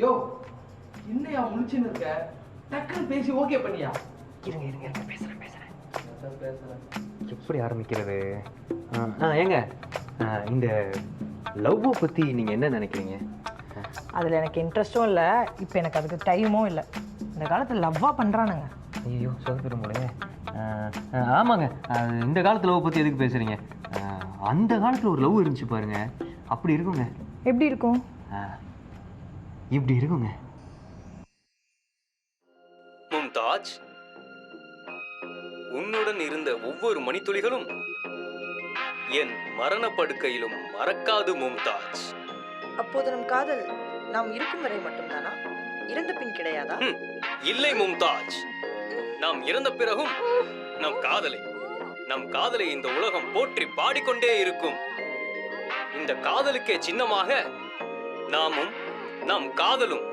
யோ என்னையா முழிச்சுன்னு இருக்க? டக்குன்னு பேசி ஓகே பண்ணியா? இருங்க பேசுறேன் எப்படி ஆரம்பிக்கிறது? ஏங்க இந்த லவ்வை பற்றி நீங்கள் என்ன நினைக்கிறீங்க? அதில் எனக்கு இன்ட்ரெஸ்ட்டும் இல்லை, இப்போ எனக்கு அதுக்கு டைமும் இல்லை. இந்த காலத்தில் லவ்வாக பண்ணுறானுங்க. ஐயோ சொதப்பிடும் போலே. ஆமாங்க, இந்த காலத்து லவ் பற்றி எதுக்கு பேசுகிறீங்க? அந்த காலத்தில் ஒரு லவ் இருந்துச்சு பாருங்க, அப்படி இருக்குங்க. எப்படி இருக்கும்? இப்படி இருக்குங்க. மும்தாஜ், உன்னுடன் இருந்த ஒவ்வொரு மணித்துளிகளும் என் மரணப்படுக்கையிலும் மறக்காது மும்தாஜ். அப்போது நம் காதல் நாம் இருக்கும் வரை மட்டும்தானா? இறந்த பின் கிடையாதா? இல்லை மும்தாஜ், நாம் இறந்த பிறகும் நம் காதலை இந்த உலகம் போற்றி பாடிக்கொண்டே இருக்கும். இந்த காதலுக்கே சின்னமாக நாமும் நம் காதலும்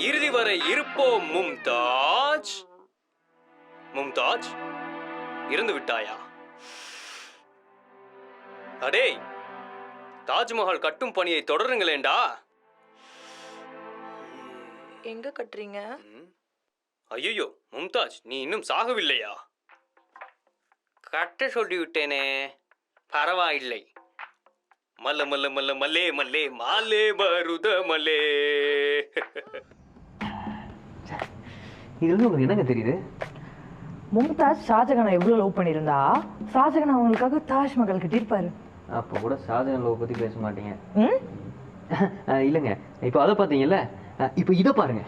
இறுதி வரை இருப்போம் மும்தாஜ். மும்தாஜ், இறந்து விட்டாயா? அடே, தாஜ்மஹால் கட்டும் பணியை தொடருங்களேண்டா. எங்க கட்டுறீங்க? ஐயோ மும்தாஜ், நீ இன்னும் சாகவில்லையா? கட்ட சொல்லிவிட்டேனே. பரவாயில்லை. மல்ல மல்ல மல்ல மல்லே மல்லே மாலே மருத மல்லே. இது வந்து உங்களுக்கு என்னங்க தெரியுது? மும்தாஜ் ஷாஜகானை எவ்வளோ லவ் பண்ணியிருந்தா ஷாஜகான் அவங்களுக்காக தாஜ்மஹால் கட்டியிருப்பாரு. அப்போ கூட ஷாஜகான் லவ் பற்றி பேச மாட்டீங்க. இல்லைங்க, இப்போ அதை பார்த்தீங்கல்ல, இப்போ இதை பாருங்க.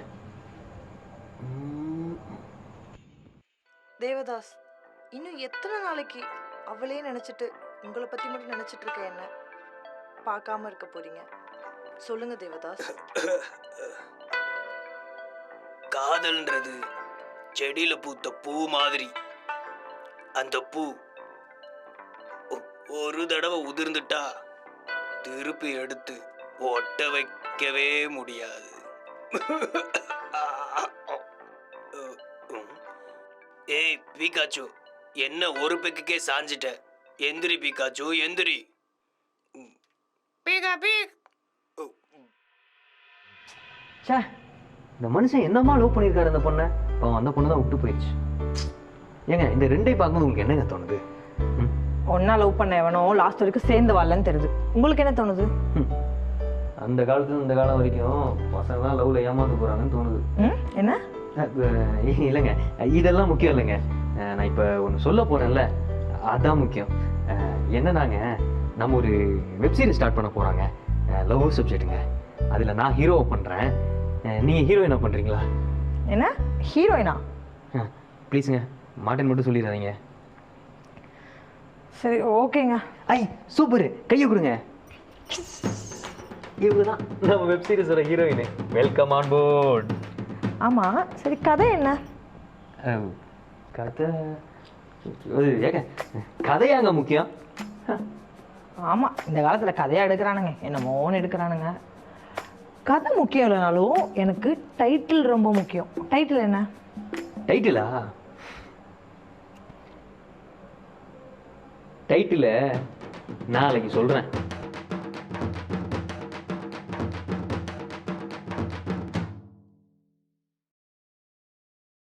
தேவதாஸ், இன்னும் எத்தனை நாளைக்கு அவளே நினைச்சிட்டு உங்களை பத்தி மட்டும் நினைச்சிட்டு இருக்க என்ன பார்க்காம இருக்க போறீங்க? சொல்லுங்க தேவதாஸ். காதல்ன்றது செடியில பூத்த பூ மாதிரி. அந்த பூ ஒரு தடவை உதிர்ந்துட்டா திருப்பி எடுத்து ஒட்ட வைக்கவே முடியாது. ஏய் பீகாச்சு, என்ன ஒரு பெக்குக்கே சாஞ்சிட்ட? எந்திரி பீகாச்சு, எந்திரி. சே, இந்த மனுஷன் என்னமா லவ் பண்ணியிருக்காரு அந்த பொண்ணை. இப்போ அந்த பொண்ணு தான் விட்டு போயிடுச்சு. ஏங்க, இந்த ரெண்டை பார்க்கும்போது உங்களுக்கு என்னங்க தோணுது? ஒன்னா லவ் பண்ண எவனோ லாஸ்ட் வரைக்கும் சேர்ந்து வரலன்னு தெரியுது. உங்களுக்கு என்ன தோணுது? அந்த காலத்துல இந்த காலம் வரைக்கும் பசங்க தான் லவ்ல ஏமாந்து போறாங்கன்னு தோணுது. என்ன? இல்லைங்க, இதெல்லாம் முக்கியம் இல்லைங்க. நான் இப்போ ஒன்று சொல்ல போறேன்ல, அதான் முக்கியம். என்னன்னாங்க, நம்ம ஒரு வெப்சீரிஸ் ஸ்டார்ட் பண்ண போறாங்க. லவ் சப்ஜெக்ட்டுங்க. அதில் நான் ஹீரோவை பண்ணுறேன், நீங்கள் ஹீரோயினா பண்ணுறீங்களா? என்ன ஹீரோயினா? ப்ளீஸுங்க, மாட்டன் மட்டும் சொல்லிடுறாதீங்க. சரி ஓகேங்க. ஐ சூப்பர், கையை கொடுங்க. இவங்க தான் நம்ம வெப்சீரிஸோட ஹீரோயின். Welcome on board. ஆமாம், சரி கதை என்ன? கதை ஏங்க, கதையாங்க முக்கியம். ஆமாம், இந்த காலத்தில் கதையாக எடுக்கிறானுங்க, என்னமோன்னு எடுக்கிறானுங்க. கதை முக்கியம் இல்லைனாலும் எனக்கு டைட்டில் ரொம்ப முக்கியம். டைட்டில் என்ன? டைட்டிலா? டைட்டில் நாளைக்கு சொல்கிறேன்.